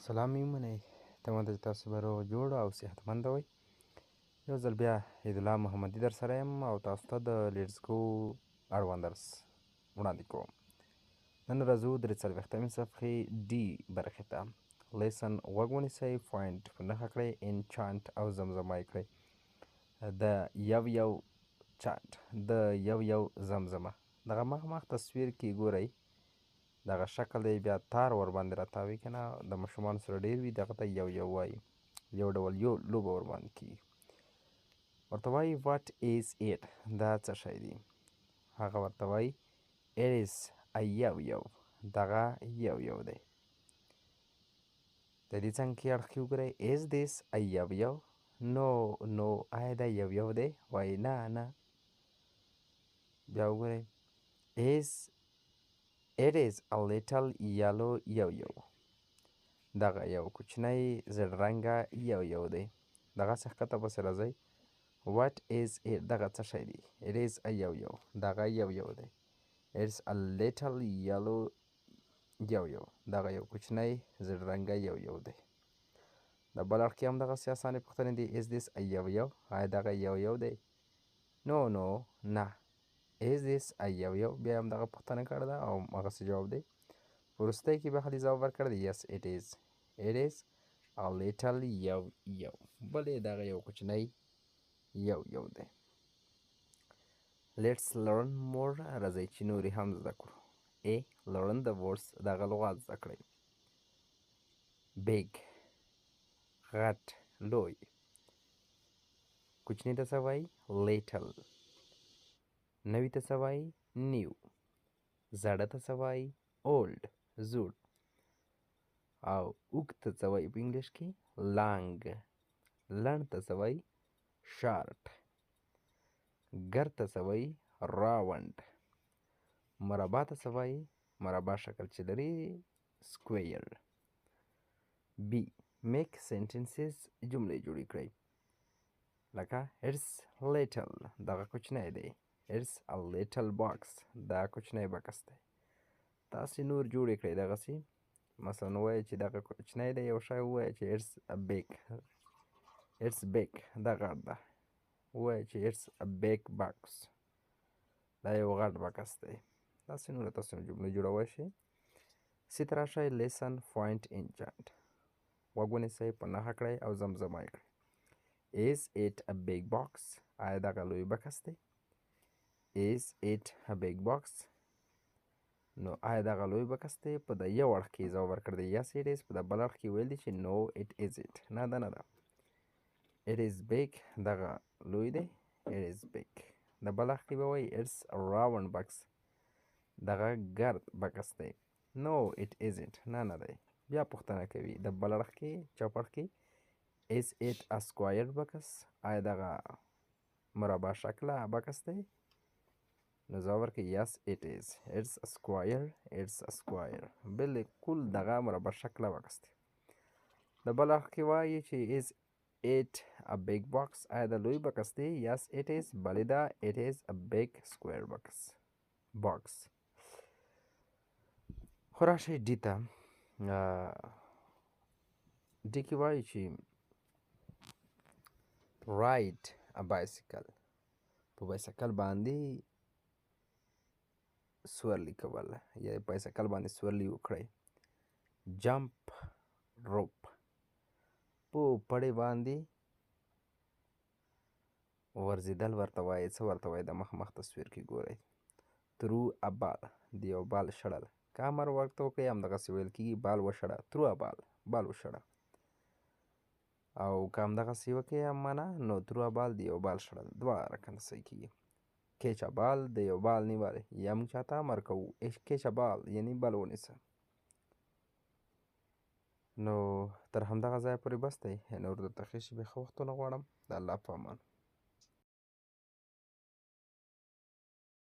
سلام میمونئ تمه ده چې تاسو به روغ جوړ او صحتمنده وئ. یو ځل بیا عیدالله محمدي در سره یم او تاسو ته د لیټس ګو اړوند درس وړاندې کوم. نن راځو 43مې صفحې ډي برخې ته. لیسن غوږ ونیسئ، پوینټ په نښه کړئ، انچانټ او زمزمه یې کړئ. د یو چانټ، د یو زمزمه. دغه مخ تصویر کې ګورئ دغه شکل دی، بیا تار ورباندې راتاوي که نه، د ماشومانو سره ډېر وي دغه ته یو وایي. یو ډول یو لوبه ورباندې کېږي. ورته وایي واټ ایز ایټ، دا څه شی دی؟ هغه ورته وایي اټ ایز ا یو، دغه یو دی. د دې څنګ کې اړخ کې وګورئ ایز دیس ا یو، نو آیا دا یو دی؟ وایي نه. بیا وګورئ It is a little yellow یو، دغه یو کوچنی زیړ رنګه یو دی. دغسې ښکته پسې راځئ. What is it، دغه څه شی دی؟ It is a یو، دغه یو دی. It's a little yellow یو، دغه یو کوچنی زیړ رنګه یو دی. د بل اړخ کې هم دغسې اسانې پوښتنې دي. Is this a یو، آیا دغه یو دی؟ نو نه. Is this a یو، بیا هم دغه پوښتنه کړې ده او هغسې جواب دی. وروستی کې بیا خالي ځواب ورکړی دی yes it is a little یو، بلې دغه یو کوچنی یو دی. Let's learn more، راځئ چې نورې هم زده کړو. learn the words، دغه لغات زده کړئ. big، غټ، لوی. کوچني ته څه وایي؟ little. نوي ته څه وایي؟ new. زاړه ته څه وایي؟ old، زوړ. او اوږد ته څه وایي په انګلیش کې؟ long. لنډ ته څه وایي؟ short. ګرد ته څه وایي؟ round. مربع ته څه وایي؟ مربع شکل چې لري square. b make sentences، جملې جوړې کړئ. لکه it's little، دغه کوچنی دی. it's a little box، دا کوچنی بکس دی. تاسې نور جوړې کړئ دغسې. مثلا ووایئ چې دغه کوچنی دی، یو شی ووایئ چې it's big، دا غټ ده. ووایئ چې it's a big box، دا یو غټ بکس دی. داسې نور تاسو جملې جوړولی شئ. سی ته راشئ. لیسن پوینټ انچانټ، غوږ ونیسئ، په نښه کړئ او زمزمه یې کړئ. is it a big box، آیا دغه لوی بکس دی؟ is it a big box، نو آیا دغه لوی بکس دی؟ په د یو اړخ کې ځواب ورکړی دی yes it is، په د بل اړخ کې ویل دي چې no it isn't، نه ده. it is big، دغه لوی دی. it is big. د بل اړخ کې به وایي it's a round box، دغه ګرد بکس دی. no it isn't، نه دی. بیا پوښتنه کوي د بل اړخ کې چپ اړخ کې is it a square box، آیا دغه مربع شکله بکس دی؟ نو ځواب ورکړئ yes it is، it's a square، بالکل دغه مربع شکله بکس دی. د بل اړخ کې وایي چې is it a big box، آیا د لوی بکس دی؟ yes it is، بلې ده it is a big square box. خو راشئ ډي ته. ډي کې وایي چې ride a bicycle، په بایسکل باندې سورلي کول یا بایسکل باندې سورلي وکړئ. jump rope، په پړې باندې ورزیدل ورته وایي. څه ورته وایي؟ د مخ تصویر کې ګورئ. through a ball، د یو بال شړل. که امر ورته وکړئ همدغسې ویل کېږي بال وشړه. through a ball، بال وشړه. او که همدغسې وکړئ معنا نو through a ball، د یو بال شړل. دواړه کنه صحیح کېږي. catch a ball، د یو بال نیول. یا موږ چاته امر کوو catch a ball، یعنې بال ونیسه. نو تر همدغه ځایه پورې بس دی. نور درته ښې شېبې ښه وختونه غواړم. د الله په امان.